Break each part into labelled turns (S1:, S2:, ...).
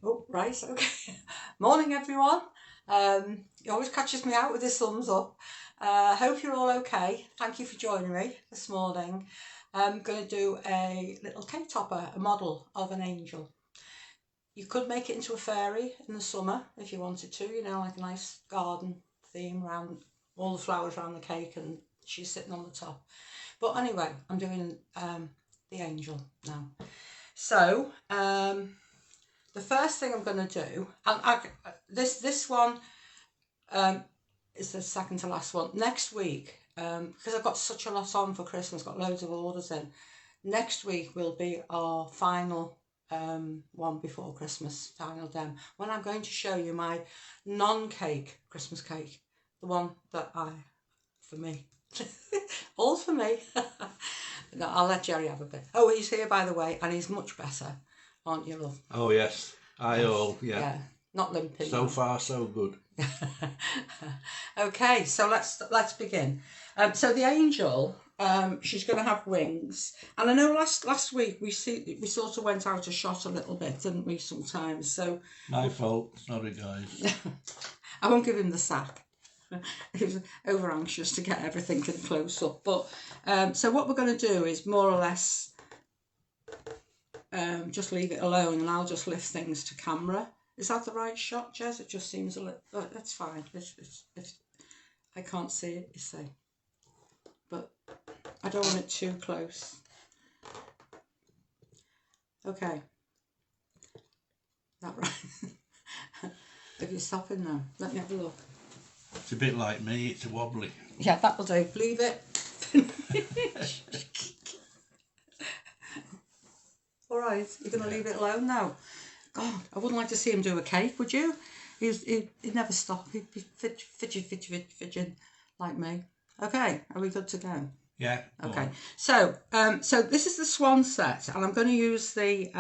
S1: Oh, right, okay. Morning, everyone. He always catches me out with his thumbs up. Hope you're all okay. Thank you for joining me this morning. I'm going to do a little cake topper, a model of an angel. You could make it into a fairy in the summer if you wanted to, like a nice garden theme around all the flowers around the cake and she's sitting on the top. But anyway, I'm doing the angel now. So, the first thing I'm going to do, and this one is the second to last one. Next week, because I've got such a lot on for Christmas, got loads of orders in. Next week will be our final one before Christmas, final dem, when I'm going to show you my non-cake Christmas cake, the one that for me, all for me. No, I'll let Jerry have a bit. Oh, he's here, by the way, and he's much better, aren't you, love?
S2: Oh, yes. Yeah.
S1: Not limping.
S2: So far, so good.
S1: Okay, so let's begin. So the angel, she's going to have wings, and I know last week we sort of went out of shot a little bit, didn't we? Sometimes. So
S2: my fault. Sorry, guys.
S1: I won't give him the sack. He was over anxious to get everything in close up. But so what we're going to do is more or less just leave it alone, and I'll just lift things to camera. Is that the right shot, Jez? It just seems a little... Oh, that's fine. It's, I can't see it, you see. But I don't want it too close. Okay. That right? If you're stopping now, let me have a look.
S2: It's a bit like me. It's a wobbly.
S1: Yeah, that'll do. Leave it. All right. You're going to leave it alone now? God, I wouldn't like to see him do a cake, would you? He'd never stop. He'd be fidgeting like me. Okay, are we good to go?
S2: Yeah.
S1: Okay. So, so this is the swan set, and I'm going to use the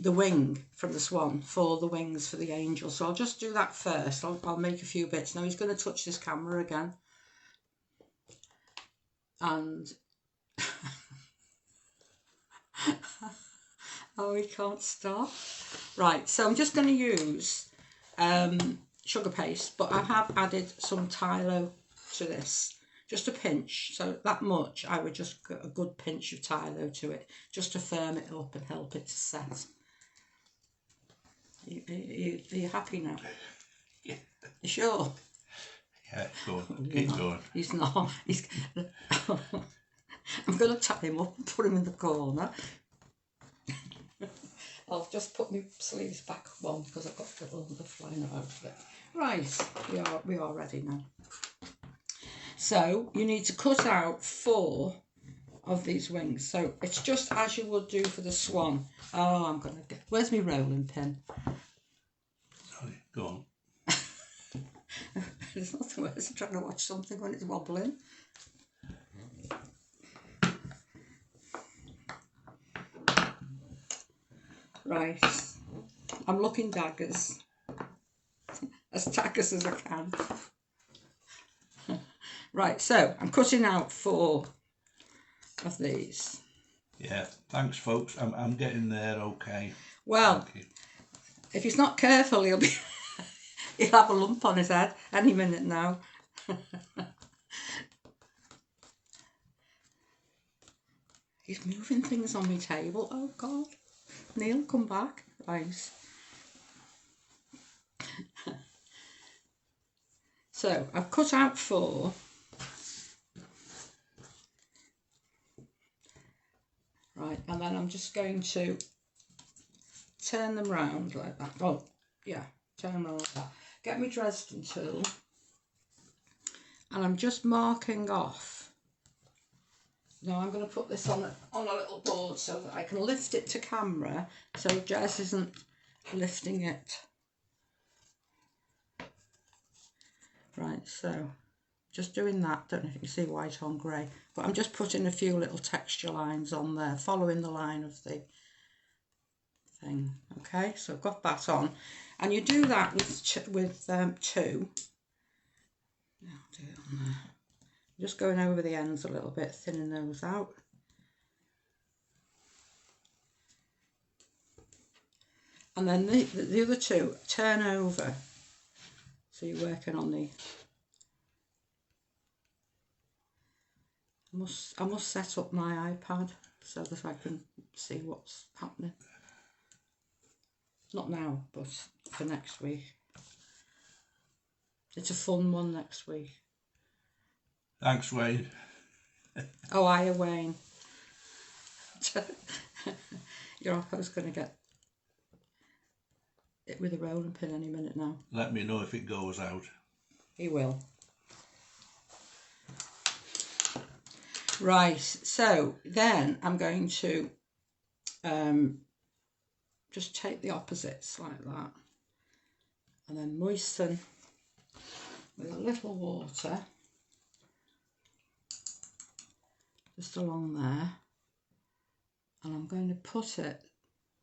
S1: wing from the swan for the wings for the angel. So I'll just do that first. I'll make a few bits. Now he's going to touch this camera again, and oh, he can't stop. Right, so I'm just going to use sugar paste, but I have added some Tylo to this, just a pinch. So that much, I would just get a good pinch of Tylo to it, just to firm it up and help it to set. Are you happy now?
S2: Yeah.
S1: You sure?
S2: Yeah, go on. Keep going.
S1: He's not. He's... I'm going to tap him up and put him in the corner. I'll just put my sleeves back one because I've got a little bit flying about it. Right, we are ready now. So you need to cut out 4 of these wings. So it's just as you would do for the swan. Oh, I'm going to get... Where's my rolling pin?
S2: Sorry, go on.
S1: There's nothing worse than trying to watch something when it's wobbling. Right, I'm looking daggers, as daggers as I can. Right, so I'm cutting out 4 of these.
S2: Yeah, thanks, folks. I'm getting there. Okay.
S1: Well, if he's not careful, he'll have a lump on his head any minute now. He's moving things on my table. Oh God. Neil, come back. Right. So I've cut out 4. Right, and then I'm just going to turn them round like that. Oh, yeah, turn them round like that. Get my Dresden tool, and I'm just marking off. Now I'm going to put this on a little board so that I can lift it to camera, so Jess isn't lifting it. Right, so just doing that. Don't know if you can see white on grey, but I'm just putting a few little texture lines on there, following the line of the thing. Okay, so I've got that on, and you do that with 2. I'll do it on there. Just going over the ends a little bit, thinning those out. And then the other two, turn over. So you're working on the... I must set up my iPad so that I can see what's happening. Not now, but for next week. It's a fun one next week.
S2: Thanks, Wayne.
S1: Oh, hiya, Wayne. Your oppo's going to get it with a rolling pin any minute now.
S2: Let me know if it goes out.
S1: He will. Right, so then I'm going to just take the opposites like that and then moisten with a little water just along there, and I'm going to put it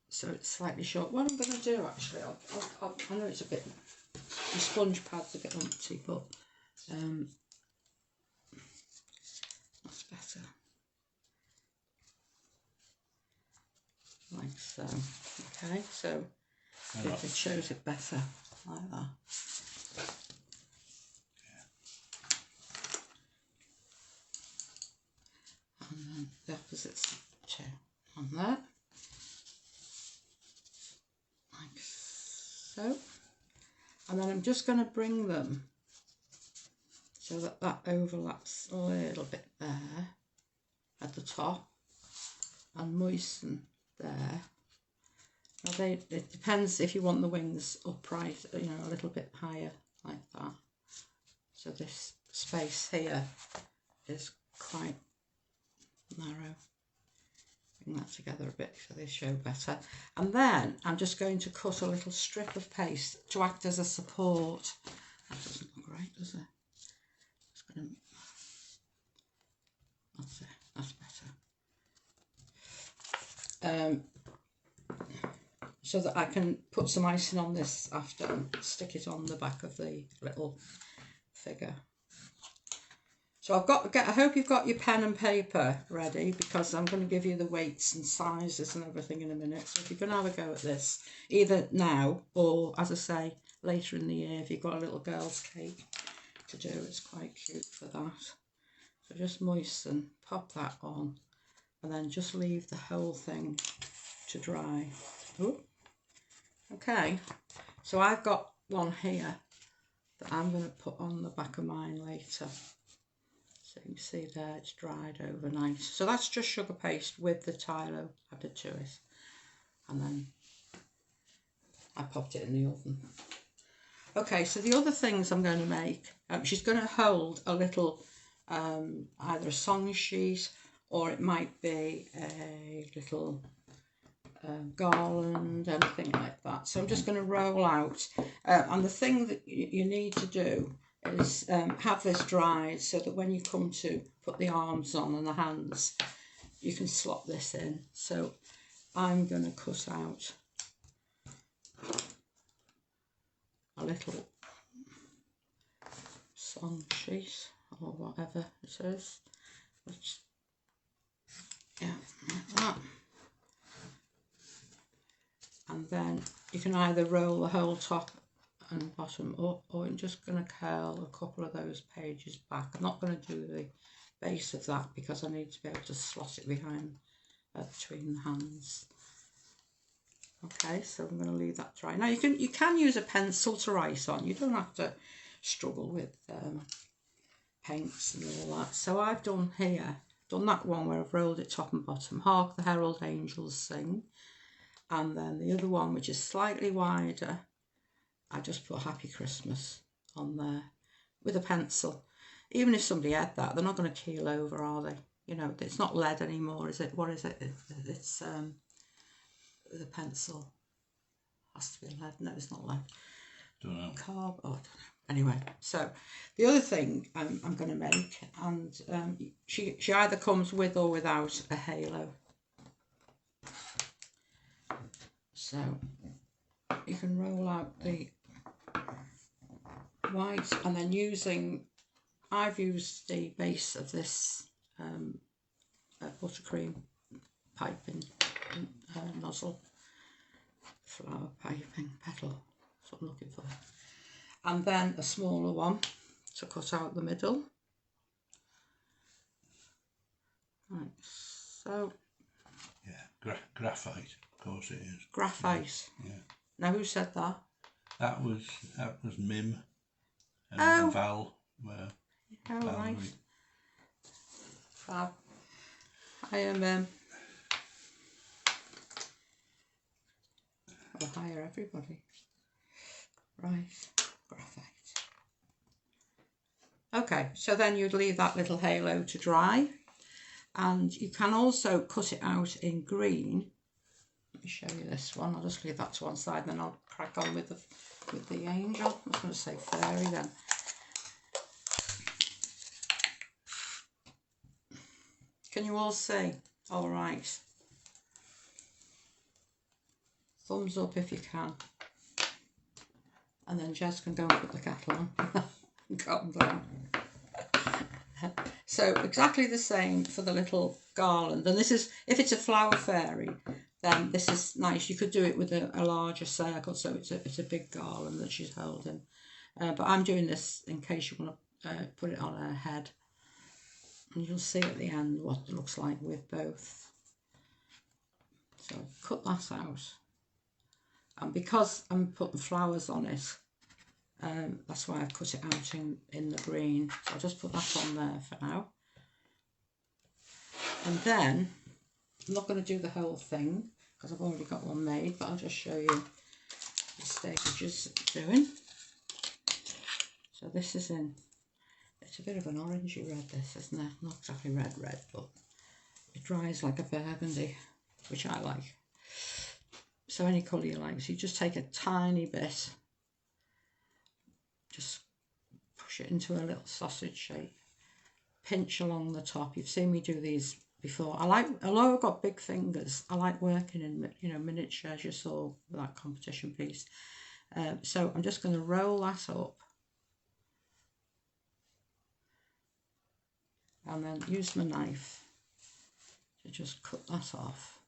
S1: so it's slightly short. What I'm going to do actually, I know it's a bit, the sponge pad's a bit empty, but that's better. Like so. Okay, so it shows it better like that. And then the opposites too on there. Like so. And then I'm just going to bring them so that that overlaps a little bit there at the top and moisten there. Now it depends if you want the wings upright, you know, a little bit higher like that. So this space here is quite narrow. Bring that together a bit so they show better. And then I'm just going to cut a little strip of paste to act as a support. That doesn't look right, does it? Just going to... That's it. That's better. So that I can put some icing on this after and stick it on the back of the little figure. So I hope you've got your pen and paper ready, because I'm going to give you the weights and sizes and everything in a minute. So if you're going to have a go at this, either now or, as I say, later in the year, if you've got a little girl's cake to do, it's quite cute for that. So just moisten, pop that on, and then just leave the whole thing to dry. Ooh. Okay, so I've got one here that I'm going to put on the back of mine later. So you can see there it's dried overnight. So that's just sugar paste with the Tylo added to it. And then I popped it in the oven. Okay, so the other things I'm going to make, she's going to hold a little, either a song sheet, or it might be a little garland, anything like that. So I'm just going to roll out. And the thing that you need to do is have this dried so that when you come to put the arms on and the hands, you can slot this in. So I'm going to cut out a little song sheet or whatever it is, which, yeah, like that. And then you can either roll the whole top and bottom up, or I'm just going to curl a couple of those pages back. I'm not going to do the base of that because I need to be able to slot it behind between the hands. Okay, so I'm going to leave that dry. Now you can use a pencil to write on. You don't have to struggle with paints and all that. So I've done that one where I've rolled it top and bottom. Hark the Herald Angels Sing. And then the other one, which is slightly wider, I just put Happy Christmas on there with a pencil. Even if somebody had that, they're not going to keel over, are they? You know, it's not lead anymore, is it? What is it? It's the pencil. Has to be lead. No, it's not lead.
S2: Don't know.
S1: Carb. Oh, I don't know. Anyway, so the other thing I'm going to make, and she either comes with or without a halo. So you can roll out the white, and then I've used the base of this buttercream piping nozzle flower piping petal. That's what I'm looking for. And then a smaller one to cut out the middle. Right, so.
S2: Yeah, graphite, of course it is.
S1: Graphite.
S2: Yeah.
S1: Now, who said that?
S2: That was Mim and
S1: Oh.
S2: Val.
S1: Oh, right. Fab. I am. I'll hire everybody. Right, graphite. Okay, so then you'd leave that little halo to dry, and you can also cut it out in green. Let me show you this one. I'll just leave that to one side, and then I'll crack on with the angel. I was going to say fairy then. Can you all see? All right. Thumbs up if you can. And then Jess can go and put the kettle on. Calm down. So exactly the same for the little garland. And this is, if it's a flower fairy, then this is nice. You could do it with a larger circle, so it's a big garland that she's holding. But I'm doing this in case you want to put it on her head. And you'll see at the end what it looks like with both. So cut that out. And because I'm putting flowers on it, that's why I've cut it out in the green. So I'll just put that on there for now. And then, I'm not going to do the whole thing, because I've already got one made, but I'll just show you the stages it's doing. So this is in, it's a bit of an orangey red, this, isn't it? Not exactly red, but it dries like a burgundy, which I like. So any colour you like. So you just take a tiny bit, just push it into a little sausage shape, pinch along the top. You've seen me do these before. Although I've got big fingers, I like working in, miniature, as you saw with that competition piece. So I'm just going to roll that up and then use my knife to just cut that off.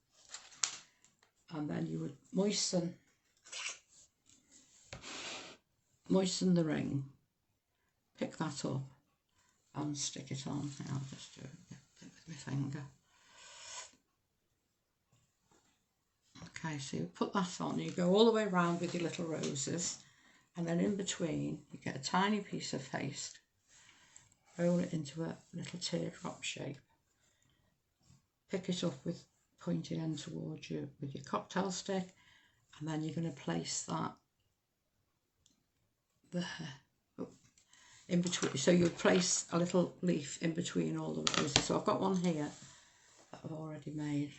S1: And then you would moisten the ring, pick that up and stick it on. I'll just do it with my finger. Okay, so you put that on, you go all the way around with your little roses, and then in between you get a tiny piece of paste, roll it into a little teardrop shape, pick it up with pointing end towards you with your cocktail stick, and then you're going to place that there, in between. So you'll place a little leaf in between all the roses. So I've got one here that I've already made.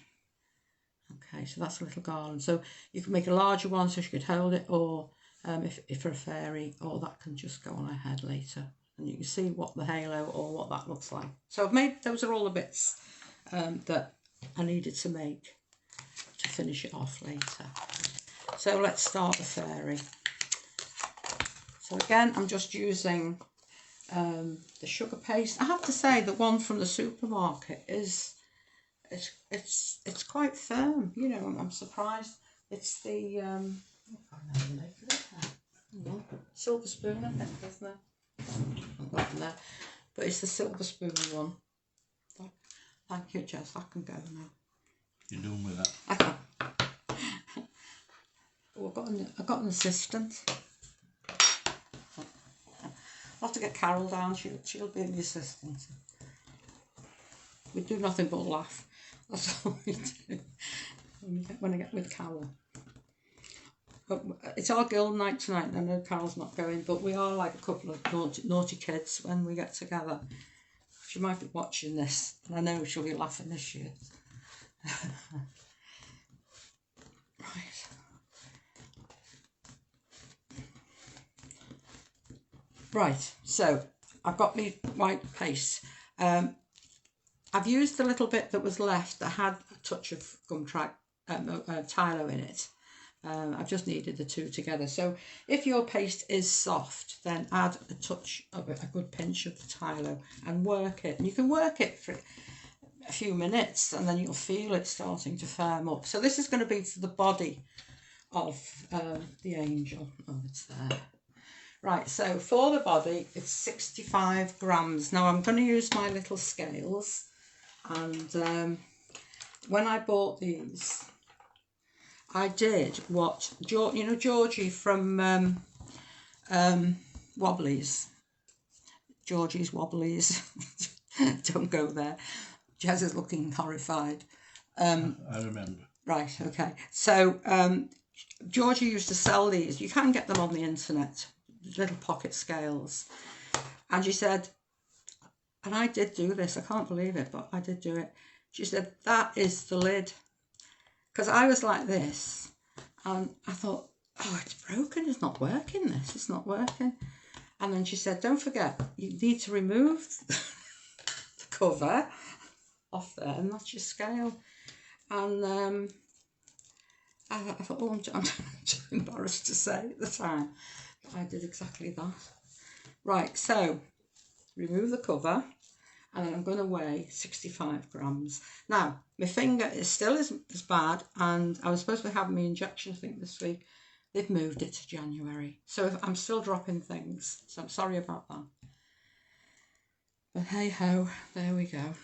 S1: Okay, so that's a little garland. So you can make a larger one so she could hold it, or if for a fairy, or that can just go on her head later. And you can see what the halo or what that looks like. So I've made, those are all the bits that I needed to make to finish it off later. So let's start the fairy. So again, I'm just using the sugar paste. I have to say the one from the supermarket is it's quite firm. I'm surprised. It's the silver spoon, I think, isn't it? I've got it there, but it's the silver spoon one. Thank you, Jess. I can go now.
S2: You're done with that?
S1: I can. Oh, I've got an assistant. I'll have to get Carol down. She'll be the assistant. We do nothing but laugh. That's all we do when I get with Carol. But it's our girl night tonight. I know Carol's not going, but we are like a couple of naughty kids when we get together. She might be watching this, and I know she'll be laughing this year. Right. Right, so I've got my white paste. I've used the little bit that was left that had a touch of Tylo in it. I've just kneaded the two together. So if your paste is soft, then add a touch of it, a good pinch of the Tylo, and work it. And you can work it for a few minutes, and then you'll feel it starting to firm up. So this is going to be for the body of the angel. Oh, it's there. Right, so for the body, it's 65 grams. Now I'm going to use my little scales, and when I bought these, I did what, you know Georgie from Wobblies, Georgie's Wobblies, don't go there. Jez is looking horrified.
S2: I remember.
S1: Right, okay. So Georgie used to sell these. You can get them on the internet, little pocket scales. And she said, and I did do this, I can't believe it, but I did do it. She said, that is the lid. Because I was like this, and I thought, oh, it's broken, it's not working, it's not working. And then she said, don't forget, you need to remove the cover off there, and that's your scale. And I thought, oh, I'm too embarrassed to say at the time, but I did exactly that. Right, so remove the cover, and then I'm going to weigh 65 grams. Now, my finger is still as bad, and I was supposed to be having my injection, I think, this week. They've moved it to January. So if I'm still dropping things, so I'm sorry about that. But hey ho, there we go.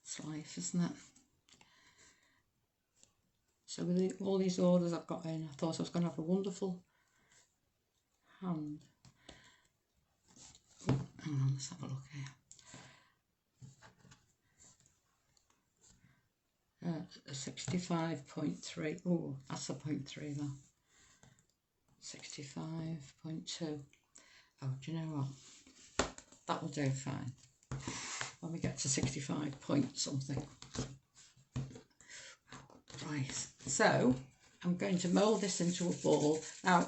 S1: It's life, isn't it? So with all these orders I've got in, I thought I was going to have a wonderful hand. Oh, hang on, let's have a look here. 65.3. Oh, that's a 0.3 though. 65.2. Oh, do you know what? That will do fine when we get to 65 point something. Right, so I'm going to mould this into a ball. Now,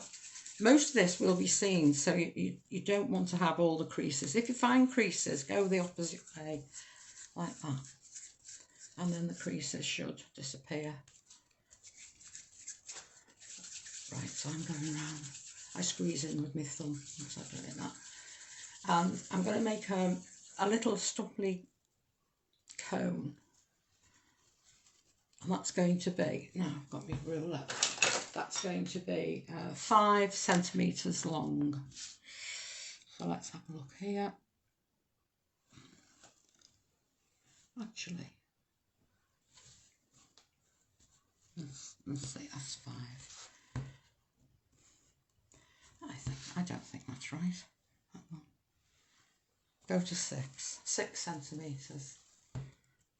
S1: most of this will be seen, so you don't want to have all the creases. If you find creases, go the opposite way, like that. And then the creases should disappear. Right, so I'm going around. I squeeze in with my thumb as I'm doing that. And I'm going to make a little stumpy cone. And that's going to be, now I've got my ruler, that's going to be 5 centimetres long. So let's have a look here. Actually, let's see, that's 5. I don't think that's right. That one. Go to 6 centimetres.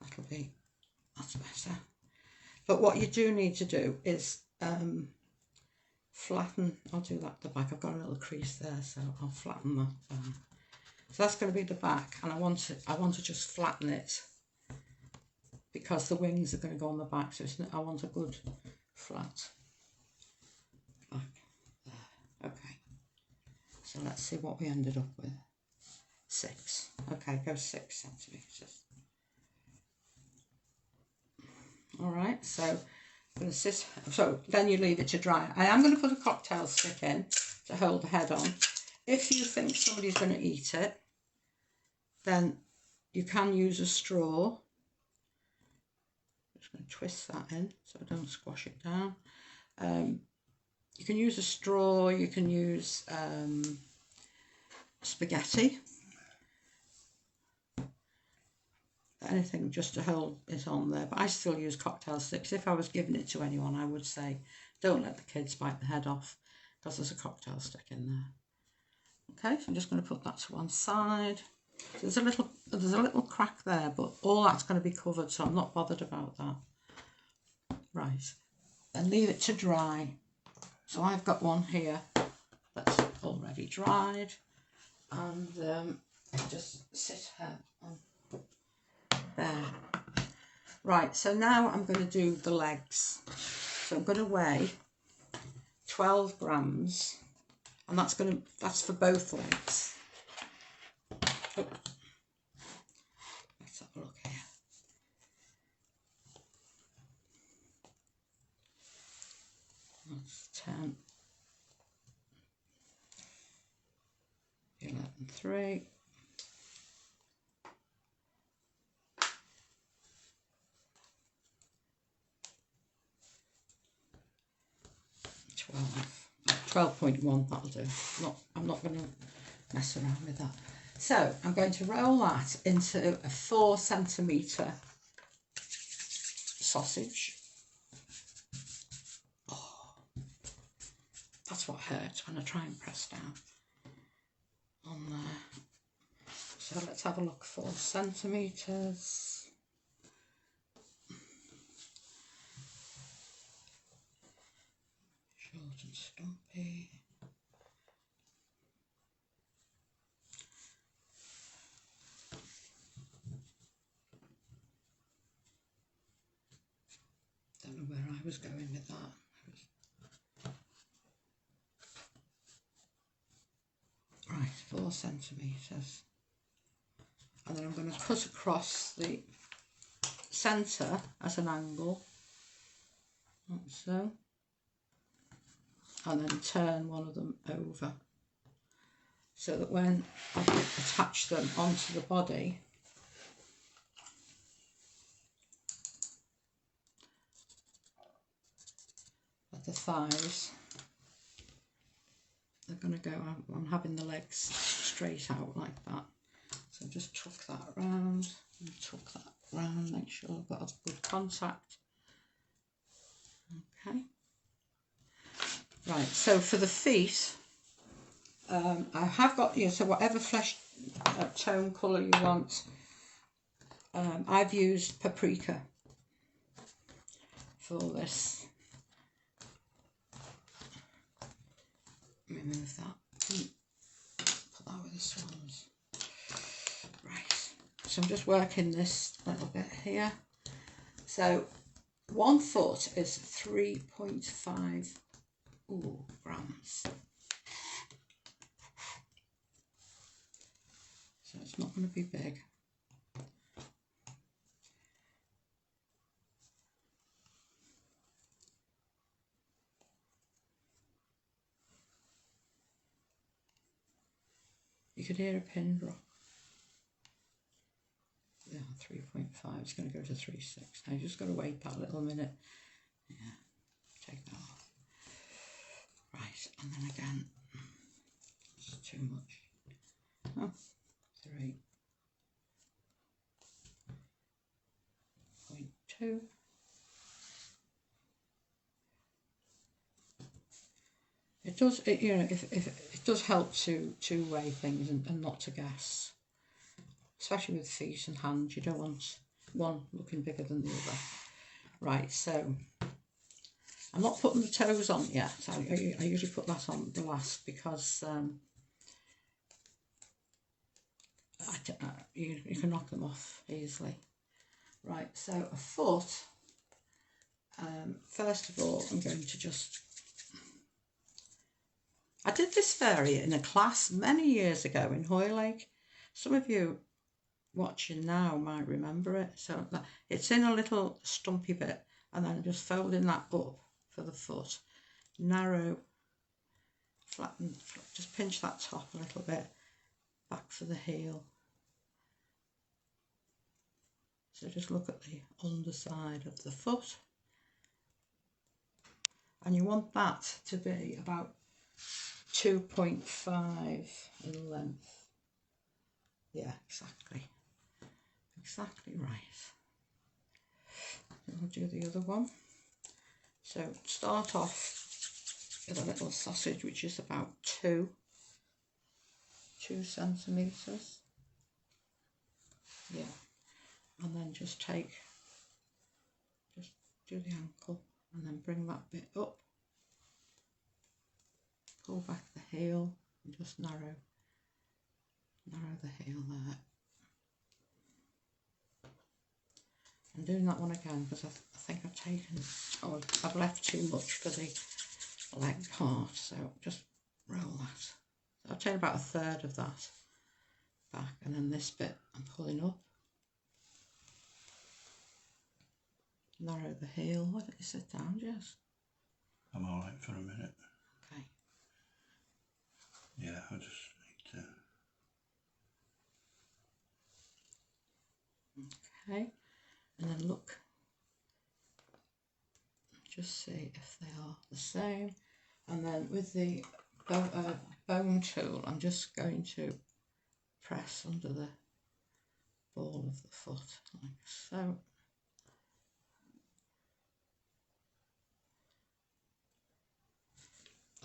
S1: That's better. But what you do need to do is flatten. I'll do that at the back. I've got a little crease there, so I'll flatten that down. So that's going to be the back, and I want to just flatten it because the wings are going to go on the back. So I want a good flat back there. Okay. So let's see what we ended up with. 6. Okay, go 6 centimetres. All right, so I'm going to sit. So then you leave it to dry. I am going to put a cocktail stick in to hold the head on. If you think somebody's going to eat it, then you can use a straw. Just going to twist that in so I don't squash it down. You can use a straw. You can use spaghetti. Anything just to hold it on there, but I still use cocktail sticks. If I was giving it to anyone, I would say don't let the kids bite the head off because there's a cocktail stick in there. Okay, so I'm just going to put that to one side. So there's a little crack there, but all that's going to be covered, so I'm not bothered about that. Right, then leave it to dry. So I've got one here that's already dried, and just sit here on there. Right, so now I'm going to do the legs. So I'm going to weigh 12 grams, and that's for both legs. Oh. Let's have a look here. That's 10, 11, 3. 12.1, that'll do. I'm not going to mess around with that. So I'm going to roll that into a 4 centimetre sausage. Oh, that's what hurts when I try and press down on there. So let's have a look. 4 centimetres. Short and stumpy. Don't know where I was going with that. Right, 4 centimetres. And then I'm going to cut across the centre at an angle, like so, and then turn one of them over, so that when I attach them onto the body, at the thighs, they're going to go, I'm having the legs straight out like that. So just tuck that round and tuck that round, make sure I've got a good contact. Okay. Right, so for the feet, I have got, so whatever flesh tone colour you want. I've used paprika for this. Remove that. Put that with the swans. Right, so I'm just working this little bit here. So 1 foot is 3.5 grams. So it's not going to be big. You could hear a pin drop. Yeah, 3.5. It's going to go to 3.6. Now you just got to wait that little minute. Yeah, take that off. Right, and then again, it's too much. Oh, 3.2. It does, you know, if it does help to weigh things and not to guess, especially with feet and hands. You don't want one looking bigger than the other. Right, so I'm not putting the toes on yet. I usually put that on the last because you can knock them off easily. Right, so a foot. First of all, I'm going to just... I did this variant in a class many years ago in Hoylake. Some of you watching now might remember it. So it's in a little stumpy bit, and then just folding that up for the foot. Narrow, flatten, just pinch that top a little bit, back for the heel. So just look at the underside of the foot. And you want that to be about 2.5 in length. Yeah, exactly. Exactly right. I'll do the other one. So start off with a little sausage, which is about 2 centimetres. Yeah. And then just do the ankle and then bring that bit up. Pull back the heel and just narrow the heel there. I'm doing that one again because I think I've left too much for the leg part, so just roll that. So I'll take about 1/3 of that back, and then this bit I'm pulling up. Narrow the heel. Why don't you sit down, Jess?
S2: I'm alright for a minute.
S1: Okay.
S2: Yeah, I just need to...
S1: Okay. And then look, just see if they are the same. And then with the bone tool, I'm just going to press under the ball of the foot like so.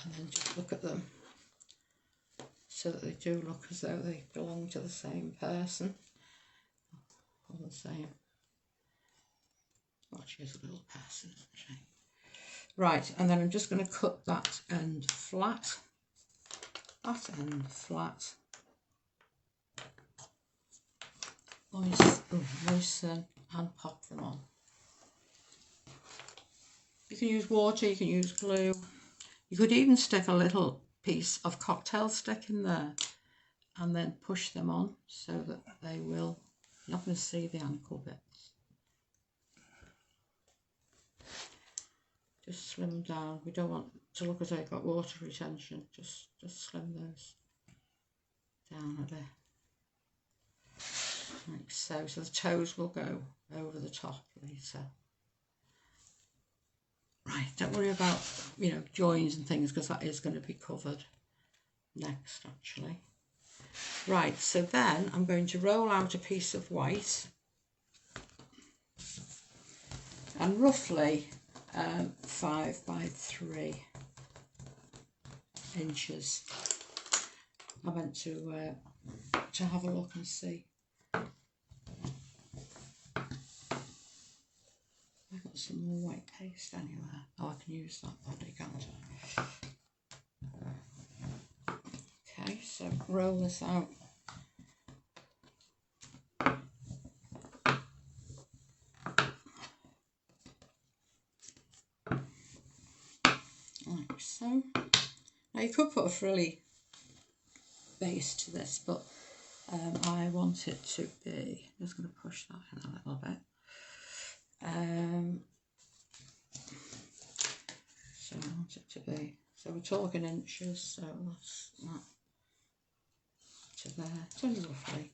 S1: And then just look at them so that they do look as though they belong to the same person or the same. Well, she's a little person, isn't she? Right, and then I'm just going to cut that end flat, moisten and pop them on. You can use water, you can use glue, you could even stick a little piece of cocktail stick in there and then push them on so that they will, you're not going to see the ankle bits. Just slim them down. We don't want to look as though they've got water retention. Just slim those down a bit. Like so. So the toes will go over the top later. Right, don't worry about, you know, joins and things because that is going to be covered next actually. Right, so then I'm going to roll out a piece of white and roughly 5 by 3 inches. I meant to have a look and see. I've got some more white paste anywhere. Oh, I can use that body, can't I? Okay, so roll this out. Like so. Now you could put a frilly base to this, but I want it to be, I'm just going to push that in a little bit. So I want it to be, so we're talking inches, so that's that to there. It's only roughly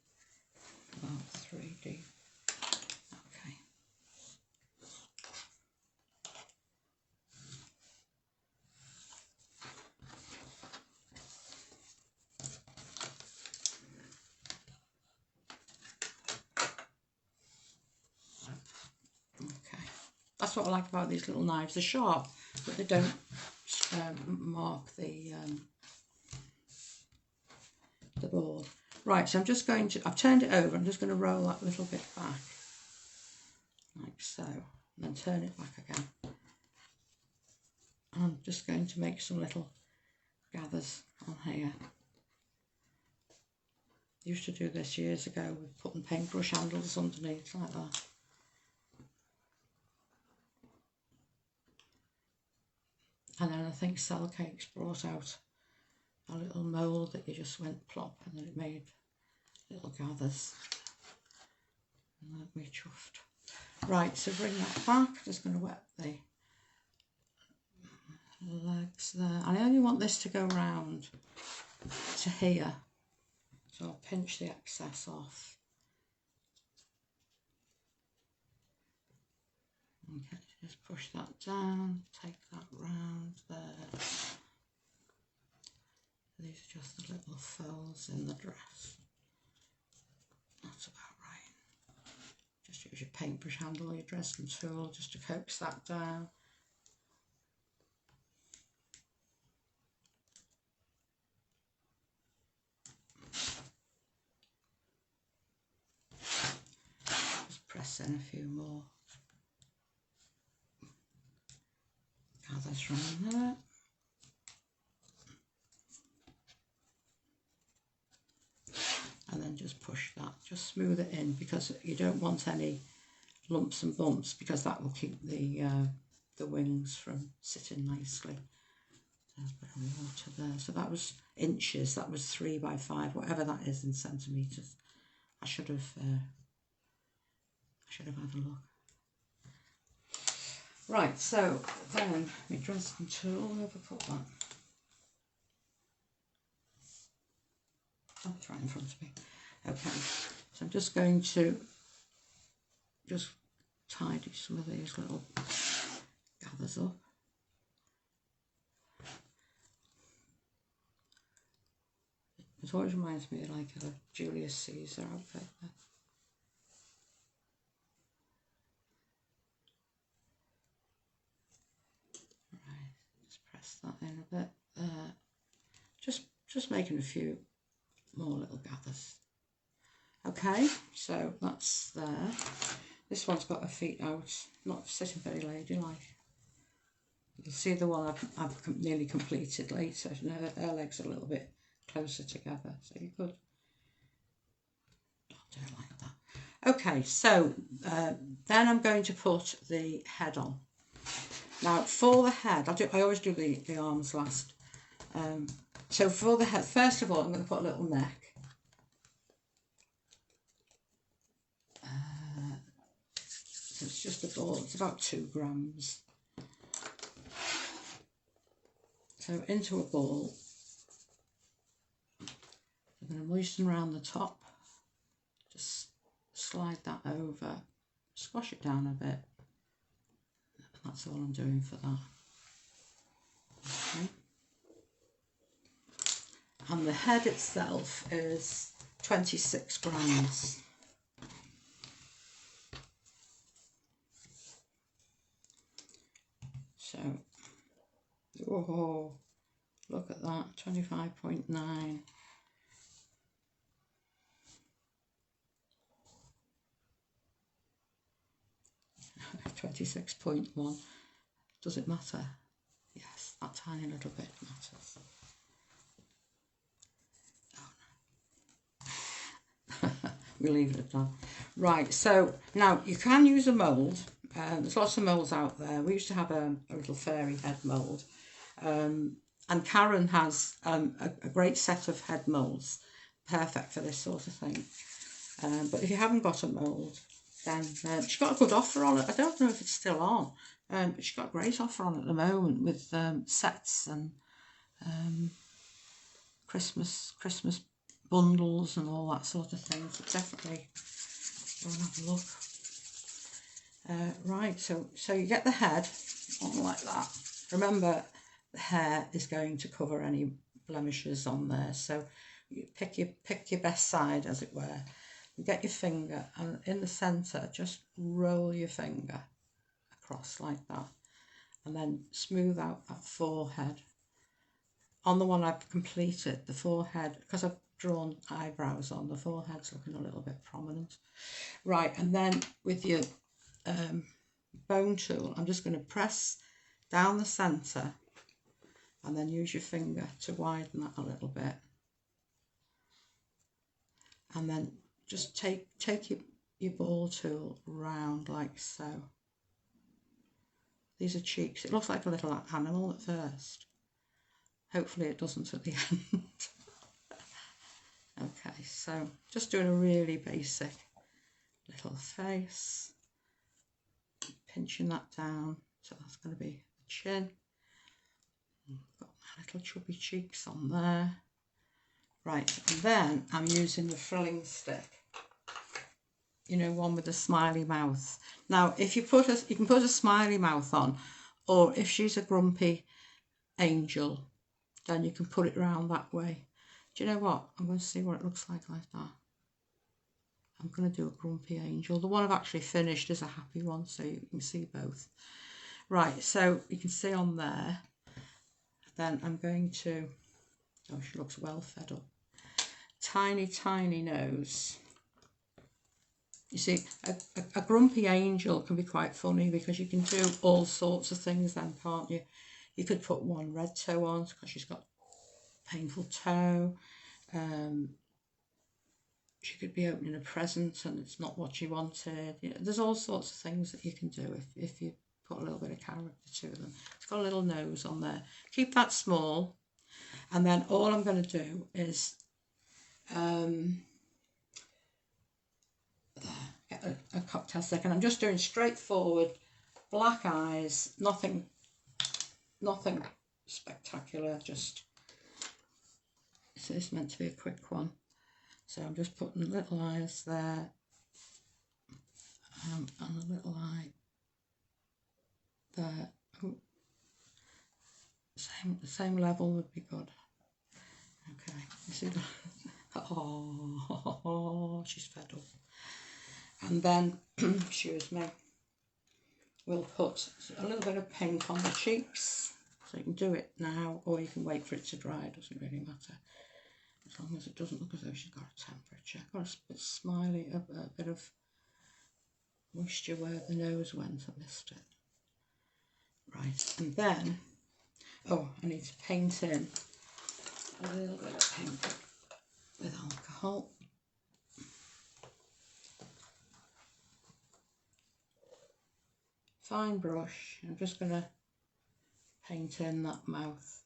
S1: about 3 deep. Okay. That's what I like about these little knives. They're sharp, but they don't mark the board. Right, so I'm just going to, I've turned it over, I'm just going to roll that little bit back, like so, and then turn it back again. And I'm just going to make some little gathers on here. I used to do this years ago with putting paintbrush handles underneath like that. And then I think Cell Cakes brought out a little mould that you just went plop and then it made little gathers. And that'd be chuffed. Right, so bring that back. Just going to wet the legs there. I only want this to go round to here. So I'll pinch the excess off. Okay, just push that down, take that round there. These are just the little folds in the dress. That's about right. Just use your paintbrush handle or your dressing tool just to coax that down. Just press in a few more gathers from there. And then just push that, just smooth it in because you don't want any lumps and bumps because that will keep the wings from sitting nicely. There's a bit of water there. So that was inches, that was 3 by 5, whatever that is in centimetres. I should have had a look. Right, so then my dressing tool, where have I put that? Oh, it's right in front of me. Okay, so I'm just going to just tidy some of these little gathers up. It always reminds me of like a Julius Caesar outfit. Right, just press that in a bit there. Just making a few more little gathers. Okay, so that's there. This one's got her feet out, not sitting very ladylike. You'll see the one I've nearly completed later. Her legs are a little bit closer together, so you could do it like that. Okay, so then I'm going to put the head on. Now for the head, I always do the arms last. So for the head, first of all, I'm going to put a little neck. So it's just a ball, it's about 2 grams. So into a ball, I'm going to moisten around the top, just slide that over, squash it down a bit. That's all I'm doing for that. Okay. And the head itself is 26 grams. So, oh, look at that, 25.9. $26.1. Does it matter? Yes, that tiny little bit matters. Oh, no. We'll leave it at that. Right, so now you can use a mould. There's lots of moulds out there. We used to have a little fairy head mould. And Karen has a great set of head moulds, perfect for this sort of thing. But if you haven't got a mould, then she's got a good offer on it. I don't know if it's still on, but she's got a great offer on at the moment with sets and Christmas bundles and all that sort of thing. So definitely go and have a look. Right, so you get the head on like that. Remember, the hair is going to cover any blemishes on there, so you pick your best side, as it were. You get your finger, and in the centre, just roll your finger across like that, and then smooth out that forehead. On the one I've completed, the forehead, because I've drawn eyebrows on, the forehead's looking a little bit prominent. Right, and then with your bone tool, I'm just going to press down the centre and then use your finger to widen that a little bit, and then just take your ball tool round like so. These are cheeks. It looks like a little animal at first. Hopefully it doesn't at the end. Okay, so just doing a really basic little face, pinching that down, so that's going to be the chin. Got my little chubby cheeks on there. Right, and then I'm using the frilling stick, you know, one with a smiley mouth. Now, if you can put a smiley mouth on, or if she's a grumpy angel, then you can put it around that way. Do you know what? I'm going to see what it looks like that. I'm going to do a grumpy angel. The one I've actually finished is a happy one, so you can see both. Right, so you can see on there. Then I'm going to, oh, she looks well fed up. Tiny, tiny nose. You see, a grumpy angel can be quite funny because you can do all sorts of things then, can't you? You could put one red toe on because she's got painful toe. She could be opening a present and it's not what she wanted. You know, there's all sorts of things that you can do if you put a little bit of character to them. It's got a little nose on there. Keep that small. And then all I'm going to do is get a cocktail stick, and I'm just doing straightforward black eyes, nothing spectacular, just, so this is meant to be a quick one. So I'm just putting little eyes there, and a little eye there. Ooh. Same level would be good. Okay. You see that? Oh, she's fed up. And then, excuse me, we'll put a little bit of paint on the cheeks. So you can do it now, or you can wait for it to dry. It doesn't really matter. As long as it doesn't look as though she's got a temperature. Got a bit smiley, a bit of moisture where the nose went. I missed it. Right, and then, oh, I need to paint in a little bit of paint with alcohol. Fine brush. I'm just going to paint in that mouth.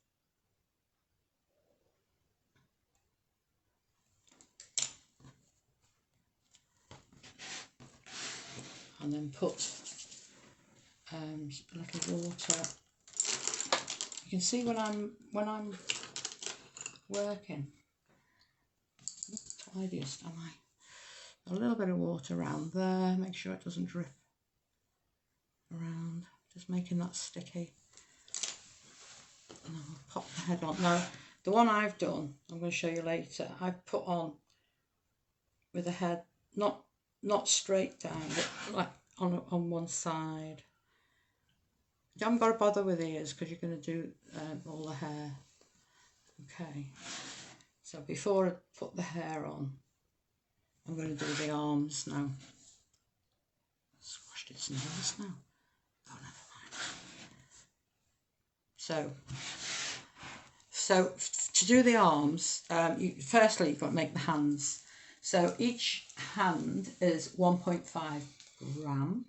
S1: And then put a little water. You can see when I'm working. Not the tidiest, am I? A little bit of water around there. Make sure it doesn't drip around. Just making that sticky. And then we'll pop the head on. Now, the one I've done, I'm going to show you later. I've put on with the head not straight down, but like on one side. You haven't got to bother with ears because you're going to do all the hair. Okay, so before I put the hair on, I'm going to do the arms now. Squashed its nose now. Oh, never mind. So to do the arms, firstly you've got to make the hands. So each hand is 1.5 gram.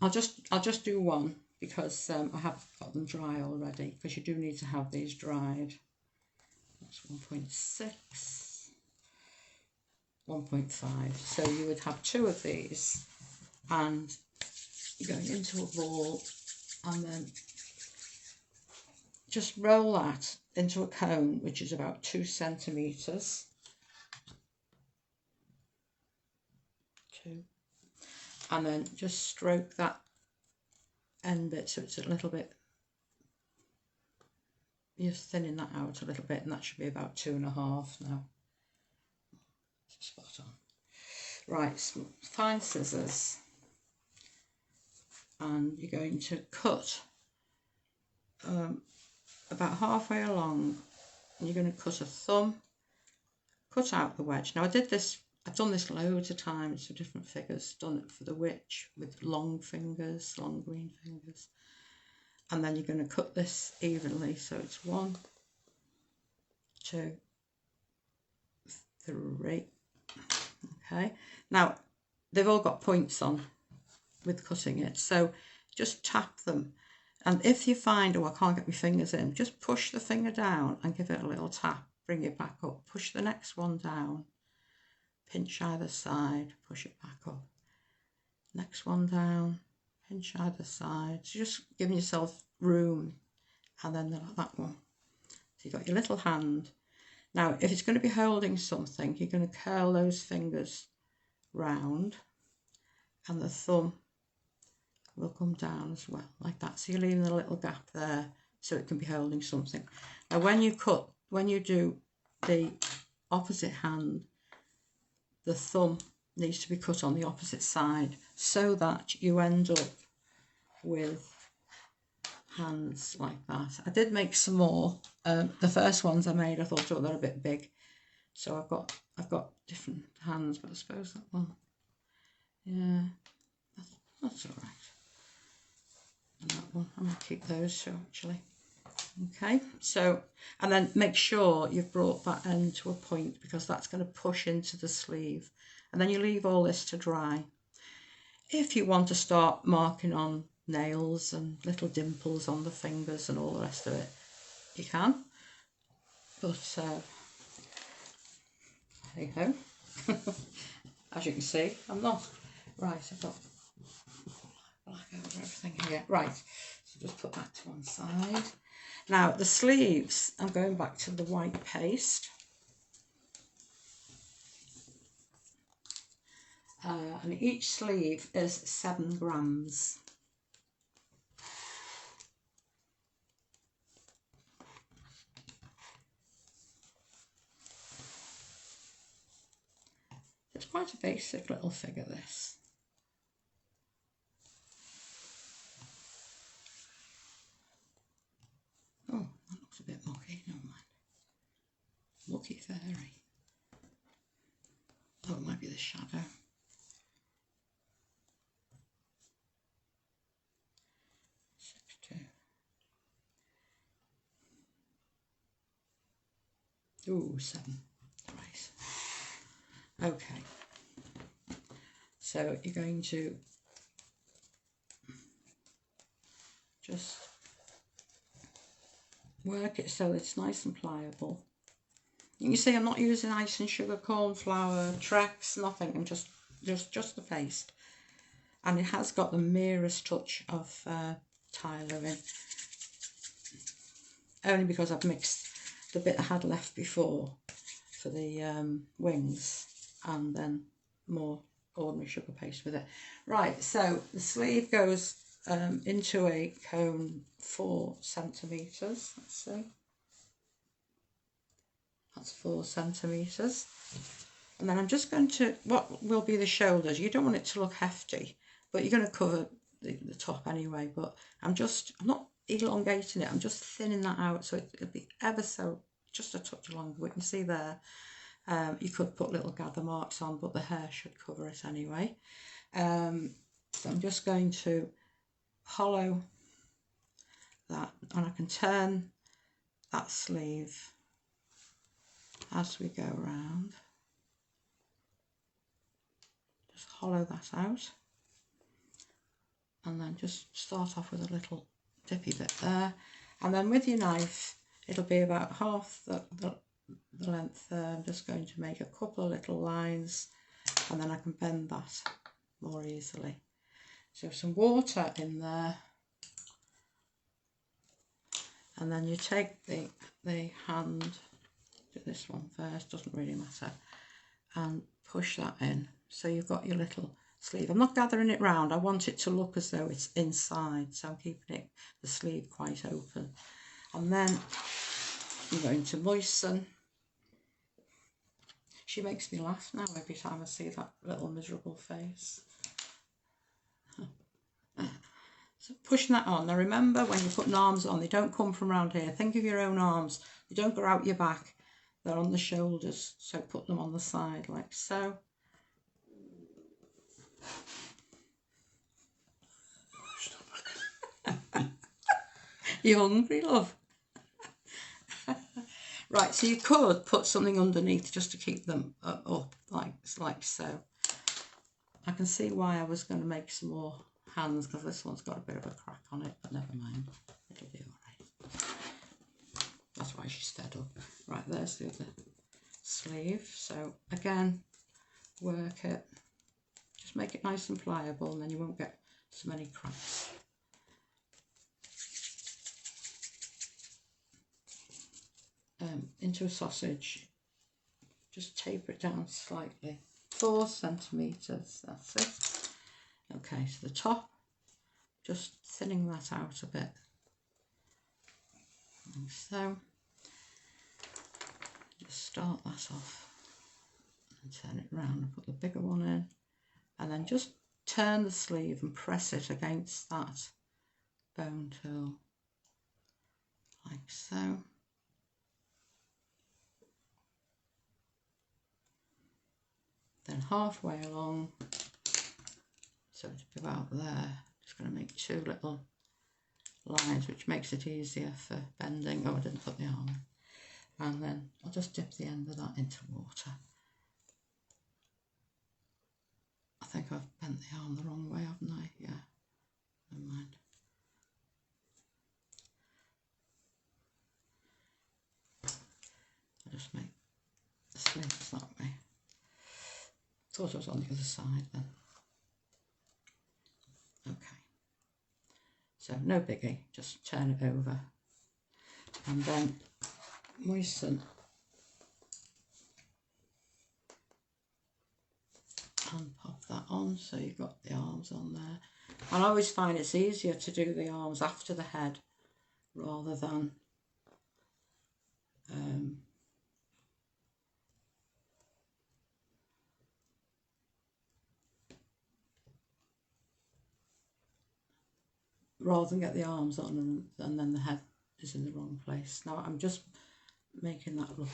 S1: I'll just do one because I have got them dry already, because you do need to have these dried. That's 1.6, 1.5. So you would have two of these, and you're going into a ball, and then just roll that into a cone, which is about 2 centimetres. 2. And then just stroke that end bit so it's a little bit, you're thinning that out a little bit, and that should be about 2.5 now. Spot on. Right, some fine scissors, and you're going to cut about halfway along, and you're going to cut a thumb, cut out the wedge. Now I've done this loads of times for different figures. Done it for the witch with long fingers, long green fingers. And then you're going to cut this evenly. So it's 1, 2, 3. Okay. Now, they've all got points on with cutting it. So just tap them. And if you find, oh, I can't get my fingers in, just push the finger down and give it a little tap. Bring it back up. Push the next one down. Pinch either side, push it back up. Next one down, pinch either side. So just giving yourself room, and then that one. So you've got your little hand. Now, if it's going to be holding something, you're going to curl those fingers round, and the thumb will come down as well, like that. So you're leaving a little gap there, so it can be holding something. Now, when you do the opposite hand, the thumb needs to be cut on the opposite side so that you end up with hands like that. I did make some more. The first ones I made, I thought, oh, they're a bit big, so I've got different hands. But I suppose that one, yeah, that's all right. And that one, I'm gonna keep those two actually. Okay, so, and then make sure you've brought that end to a point, because that's going to push into the sleeve. And then you leave all this to dry. If you want to start marking on nails and little dimples on the fingers and all the rest of it, you can. But hey ho. As you can see, I'm not. Right, I've got black over everything here. Right, so just put that to one side. Now, the sleeves, I'm going back to the white paste. And each sleeve is 7 grams. It's quite a basic little figure, this. Oh, that looks a bit mucky, never mind. Lucky fairy. Oh, it might be the shadow. Ooh, 7. Right. Okay. So you're going to just work it so it's nice and pliable. You can see I'm not using icing sugar, corn flour, Trex, nothing. I'm just the paste. And it has got the merest touch of Tyler in. Only because I've mixed the bit I had left before for the wings and then more ordinary sugar paste with it. Right, so the sleeve goes into a cone 4 centimetres. Let's see. That's 4 centimetres. And then I'm just going to, what will be the shoulders? You don't want it to look hefty, but you're going to cover the top anyway. But I'm not elongating it, I'm just thinning that out so it'll be ever so, just a touch longer. We can see there, you could put little gather marks on, but the hair should cover it anyway. So I'm just going to hollow that, and I can turn that sleeve as we go around. Just hollow that out, and then just start off with a little dippy bit there, and then with your knife it'll be about half the length there. I'm just going to make a couple of little lines, and then I can bend that more easily. So some water in there, and then you take the hand, do this one first, doesn't really matter, and push that in. So you've got your little sleeve. I'm not gathering it round, I want it to look as though it's inside, so I'm keeping the sleeve quite open. And then I'm going to moisten. She makes me laugh now every time I see that little miserable face. So pushing that on. Now remember, when you're putting arms on, they don't come from around here. Think of your own arms. They don't go out your back. They're on the shoulders. So put them on the side like so. You hungry, love? Right, so you could put something underneath just to keep them up like so. I can see why I was going to make some more hands, because this one's got a bit of a crack on it, but never mind, it'll be alright. That's why she's fed up. Right, there's the other sleeve. So again, work it, just make it nice and pliable, and then you won't get so many cracks. Into a sausage, just taper it down slightly, 4 centimetres, that's it. Okay, so the top, just thinning that out a bit, like so. Just start that off and turn it round and put the bigger one in, and then just turn the sleeve and press it against that bone tool, like so. Then halfway along, so it's about there, just going to make 2 little lines, which makes it easier for bending. Oh, I didn't put the arm in. And then I'll just dip the end of that into water. I think I've bent the arm the wrong way, haven't I? Yeah, never mind. I'll just make the sleeves that way. Thought I was on the other side then. Okay, so no biggie, just turn it over and then moisten and pop that on, so you've got the arms on there. And I always find it's easier to do the arms after the head rather than rather than get the arms on and then the head is in the wrong place. Now I'm just making that look.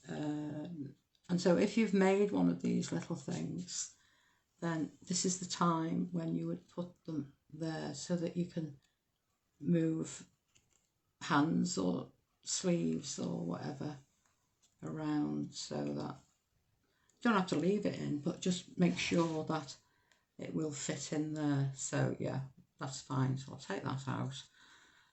S1: And so if you've made one of these little things, then this is the time when you would put them there so that you can move hands or sleeves or whatever around, so that you don't have to leave it in, but just make sure that it will fit in there. So yeah, that's fine. So I'll take that out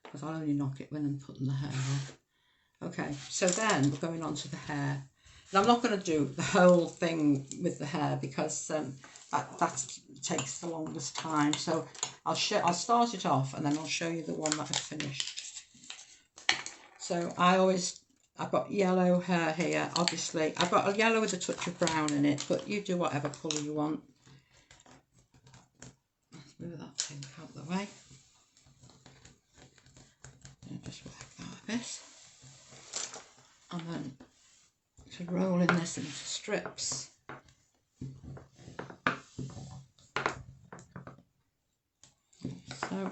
S1: because I'll only knock it when I'm putting the hair on. Okay, so then we're going on to the hair. And I'm not going to do the whole thing with the hair because that takes the longest time. So I'll start it off and then I'll show you the one that I've finished. So I've got yellow hair here, obviously. I've got a yellow with a touch of brown in it, but you do whatever colour you want. Let's move that thing out of the way. And just work that a bit. And then to roll in this into strips. So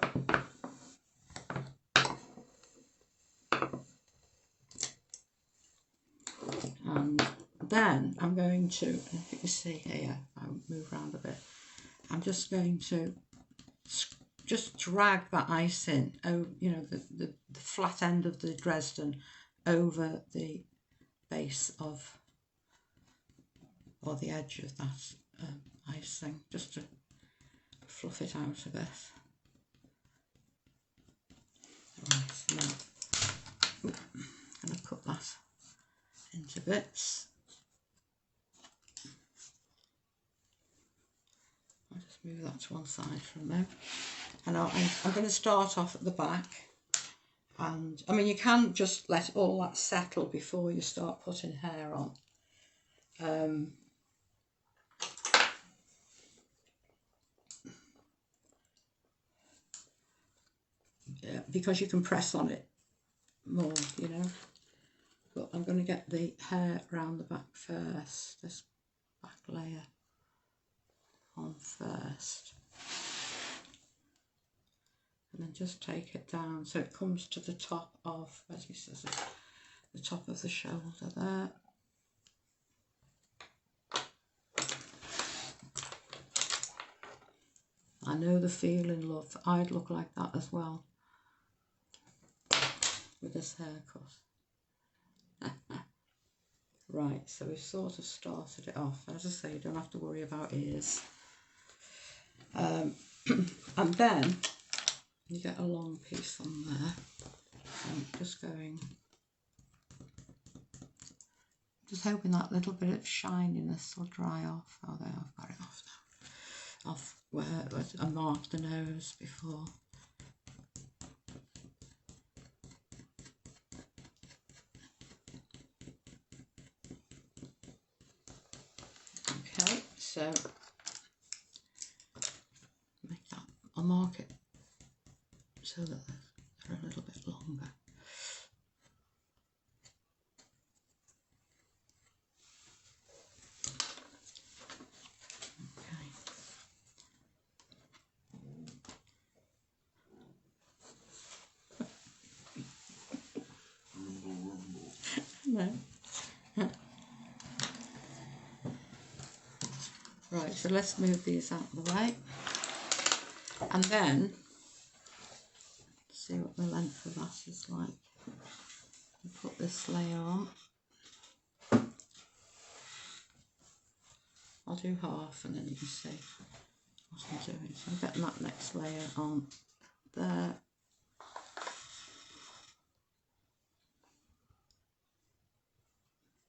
S1: and then I'm going to, if you can see here, I'll move around a bit. I'm just going to just drag that ice in, you know, the flat end of the Dresden over the base of, or the edge of that icing, just to fluff it out a bit. Right, so now I'm going to cut that into bits. I'll just move that to one side from there. And I'm going to start off at the back. And I mean, you can just let all that settle before you start putting hair on. Yeah, because you can press on it more, you know. But I'm going to get the hair around the back first, this back layer on first. And then just take it down so it comes to the top of, where's my scissors, the top of the shoulder there. I know the feeling, love. I'd look like that as well with this haircut. Right, so we've sort of started it off. As I say, you don't have to worry about ears. And then you get a long piece on there. I'm just hoping that little bit of shininess will dry off. Oh, there, I've got it off now. Off where I marked the nose before. Okay, so make that, I'll mark it so that they're a little bit longer. No. Right, so let's move these out of the way. And then, see what the length of that is like. Put this layer on. I'll do half and then you can see what I'm doing. So I'm getting that next layer on there.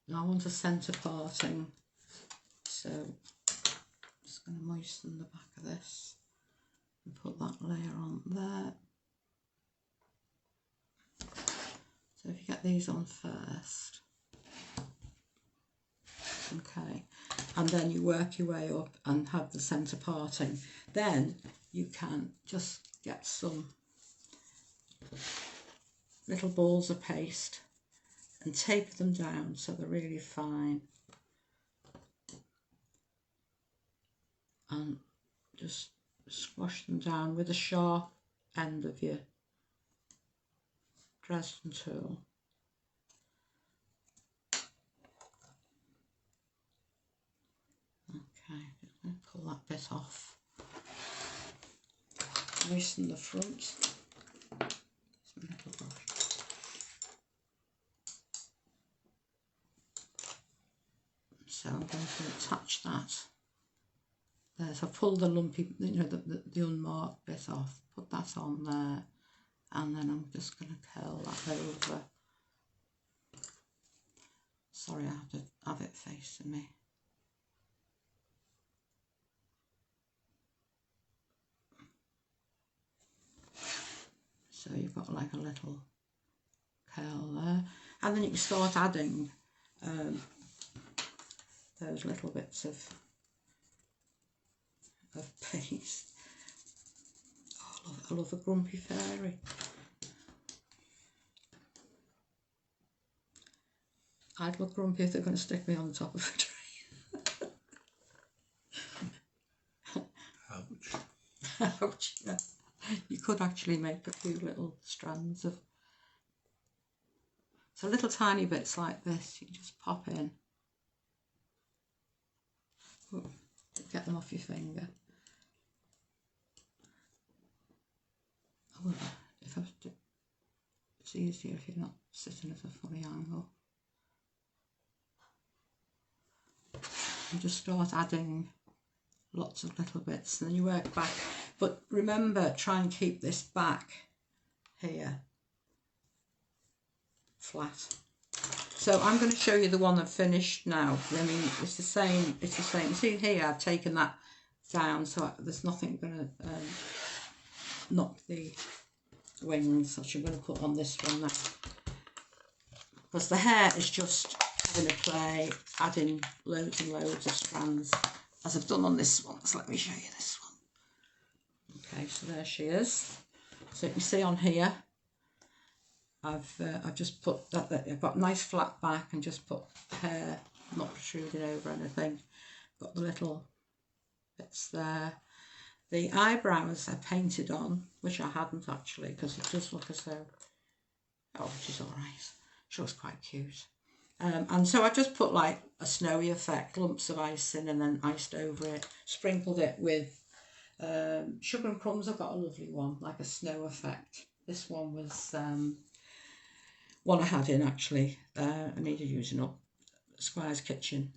S1: Now I want a centre parting, so I'm just going to moisten the back of this and put that layer on there. So if you get these on first, okay, and then you work your way up and have the centre parting, then you can just get some little balls of paste and tape them down so they're really fine, and just squash them down with a sharp end of your Dresden tool. Okay, just going to pull that bit off. Moisten the front. So I'm going to attach that. There, so pull the lumpy, you know, the unmarked bit off. Put that on there, and then I'm just going to curl that over. Sorry, I have to have it facing me. So you've got like a little curl there, and then you can start adding those little bits of paste. Oh, I love a grumpy fairy. I'd look grumpy if they're going to stick me on the top of a tree. Ouch. Ouch, yeah. You could actually make a few little strands of, so little tiny bits like this, you just pop in. Ooh, get them off your finger. Oh, if I was to, it's easier if you're not sitting at a funny angle. You just start adding lots of little bits and then you work back. But remember, try and keep this back here flat. So I'm going to show you the one I've finished now. I mean, it's the same. See here, I've taken that down, so there's nothing going to knock the wings, which I'm going to put on this one now. Because the hair is just having a play, adding loads and loads of strands, as I've done on this one. So let me show you this one. Okay, so there she is. So you can see on here, I've just put that, I've got nice flat back and just put hair not protruding over anything. Got the little bits there. The eyebrows I painted on, which I hadn't actually, because it does look as though, oh, which is all right. She looks quite cute. And so I just put like a snowy effect, lumps of icing, and then iced over it, sprinkled it with sugar and crumbs. I've got a lovely one, like a snow effect. This one was one I had in actually. I needed using up. Squire's Kitchen.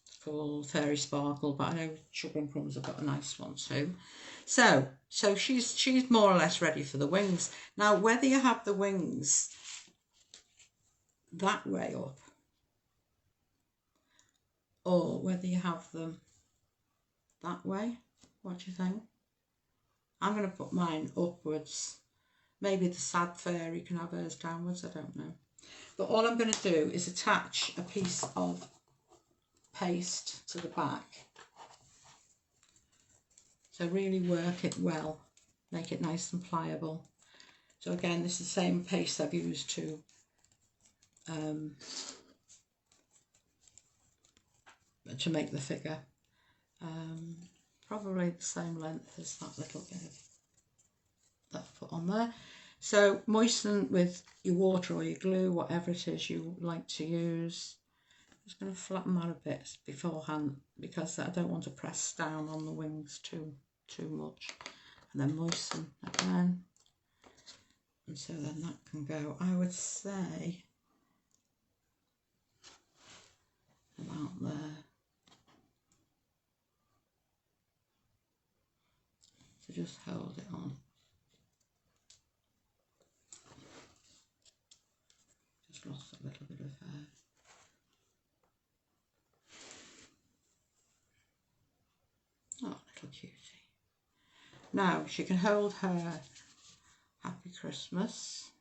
S1: It's called Fairy Sparkle, but I know Sugar and Crumbs have got a nice one too. So she's more or less ready for the wings. Now, whether you have the wings that way up or whether you have them that way, what do you think? I'm going to put mine upwards. Maybe the sad fairy can have hers downwards, I don't know. But all I'm going to do is attach a piece of paste to the back. So really work it well, make it nice and pliable. So again, this is the same paste I've used to make the figure. Probably the same length as that little bit of that I've put on there. So moisten with your water or your glue, whatever it is you like to use. I'm just going to flatten that a bit beforehand because I don't want to press down on the wings too much. And then moisten again. And so then that can go, I would say, about there. So just hold it on. Just lost a little bit of hair. Oh, little cutie. Now she can hold her Happy Christmas.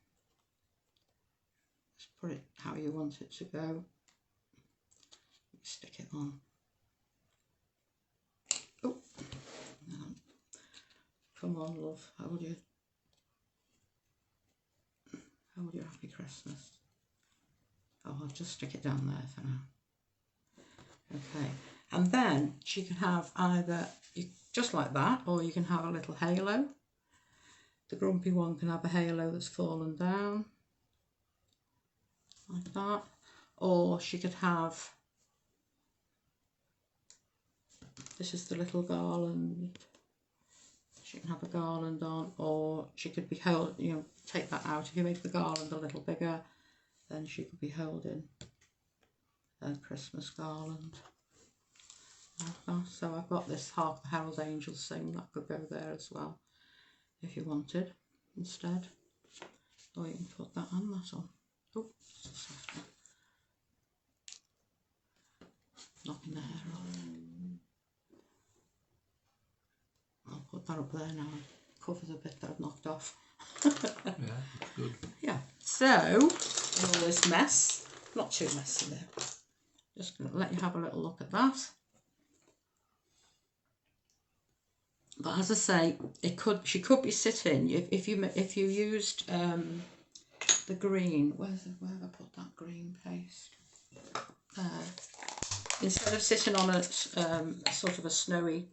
S1: Just put it how you want it to go. Stick it on. Oh, no. Come on, love. Hold your Happy Christmas. Oh, I'll just stick it down there for now. Okay, and then she can have either just like that, or you can have a little halo. The grumpy one can have a halo that's fallen down, like that. Or she could have, this is the little garland. She can have a garland on, or she could be held, you know, take that out. If you make the garland a little bigger, then she could be holding a Christmas garland. Like that. So I've got this Hark the Herald Angels Sing that could go there as well, if you wanted, instead. Or you can put that and that on. Oh, it's a soft one. Knocking the hair off. I'll put that up there now and cover the bit that I've knocked off.
S2: Yeah, that's good.
S1: Yeah, so in all this mess, not too messy there. Just going to let you have a little look at that. But as I say, she could be sitting if you used the green. Where have I put that green paste? There. Instead of sitting on a sort of a snowy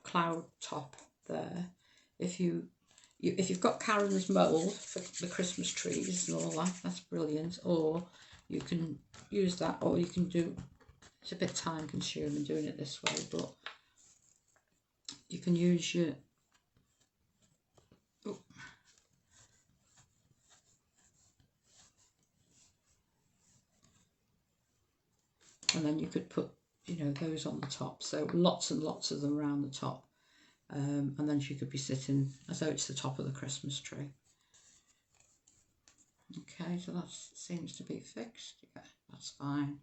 S1: cloud top there, if you've got Karen's mould for the Christmas trees and all that, that's brilliant. Or you can use that, or you can do. It's a bit time consuming doing it this way, but you can use your and then you could put, you know, those on the top. So lots and lots of them around the top. And then she could be sitting as though it's the top of the Christmas tree. Okay, so that seems to be fixed. Yeah, that's fine.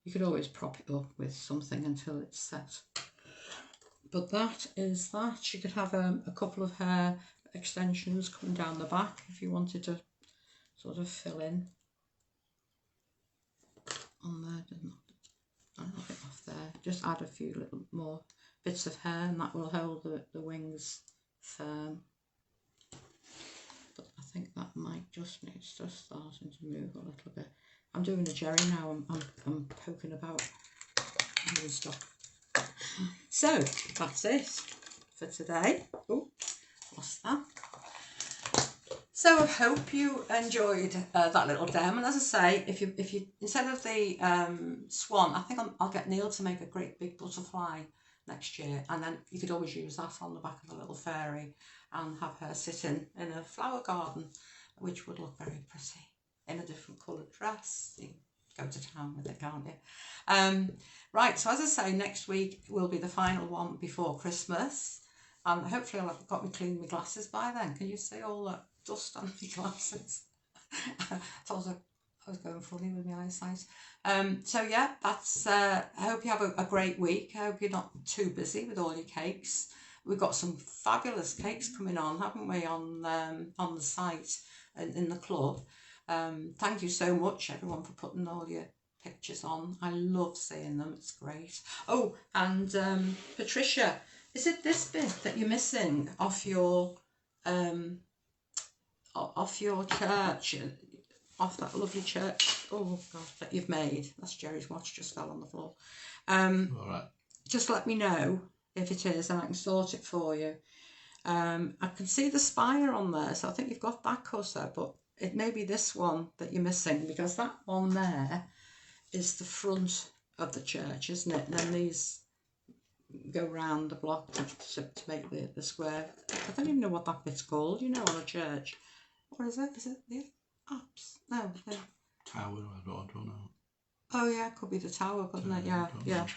S1: You could always prop it up with something until it's set. But that is that. She could have a couple of hair extensions coming down the back if you wanted to sort of fill in on there. I knock it off there. Just add a few little more bits of hair and that will hold the wings firm. But I think that might just starting to move a little bit. I'm doing a Jerry now. I'm poking about and stuff. So that's it for today. Oh, lost that. So I hope you enjoyed that little demo. And as I say, if you instead of the swan, I think I'll get Neil to make a great big butterfly next year, and then you could always use that on the back of a little fairy and have her sitting in a flower garden, which would look very pretty in a different coloured dress. You can go to town with it, can't you? Right, so as I say, next week will be the final one before Christmas, and hopefully I'll have got me clean my glasses by then. Can you see all that dust on my glasses? I was going funny with my eyesight. So yeah, that's. I hope you have a great week. I hope you're not too busy with all your cakes. We've got some fabulous cakes coming on, haven't we, on the site and in the club. Thank you so much, everyone, for putting all your pictures on. I love seeing them. It's great. Oh, and Patricia, is it this bit that you're missing off your church? Off that lovely church, oh gosh, that you've made. That's Jerry's watch just fell on the floor.
S2: All right.
S1: Just let me know if it is and I can sort it for you. I can see the spire on there, so I think you've got that colour, but it may be this one that you're missing, because that one there is the front of the church, isn't it? And then these go round the block to make the square. I don't even know what that bit's called, you know, on a church. What is it? Is it the apse? No. The
S2: tower, I don't know.
S1: Oh yeah, it could be the tower, couldn't it? Yeah, yeah.
S2: Know.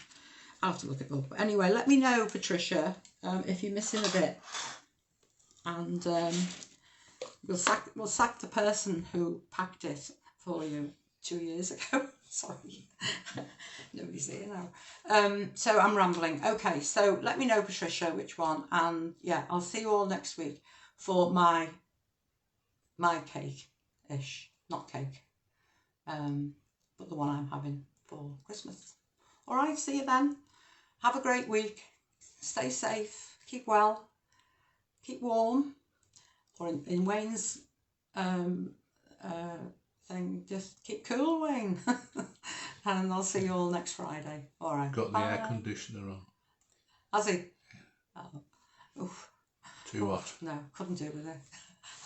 S1: I'll have to look it up. But anyway, let me know, Patricia, if you're missing a bit. And we'll sack the person who packed it for you 2 years ago. Sorry. Nobody's here now. So I'm rambling. Okay, so let me know, Patricia, which one. And yeah, I'll see you all next week for my cake-ish. Not cake. But the one I'm having for Christmas. All right, see you then. Have a great week. Stay safe. Keep well. Keep warm. Or in Wayne's thing, just keep cool, Wayne. And I'll see you all next Friday. All right.
S2: Got the air conditioner on.
S1: Has he? Oh. Oof.
S2: Too hot.
S1: No, couldn't do with it.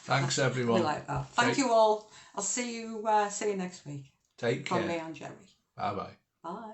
S2: Thanks
S1: We
S2: everyone.
S1: like that. Thank you all. I'll see you next week.
S2: Take
S1: From me
S2: care.
S1: and Jerry.
S2: Bye bye.
S1: Bye.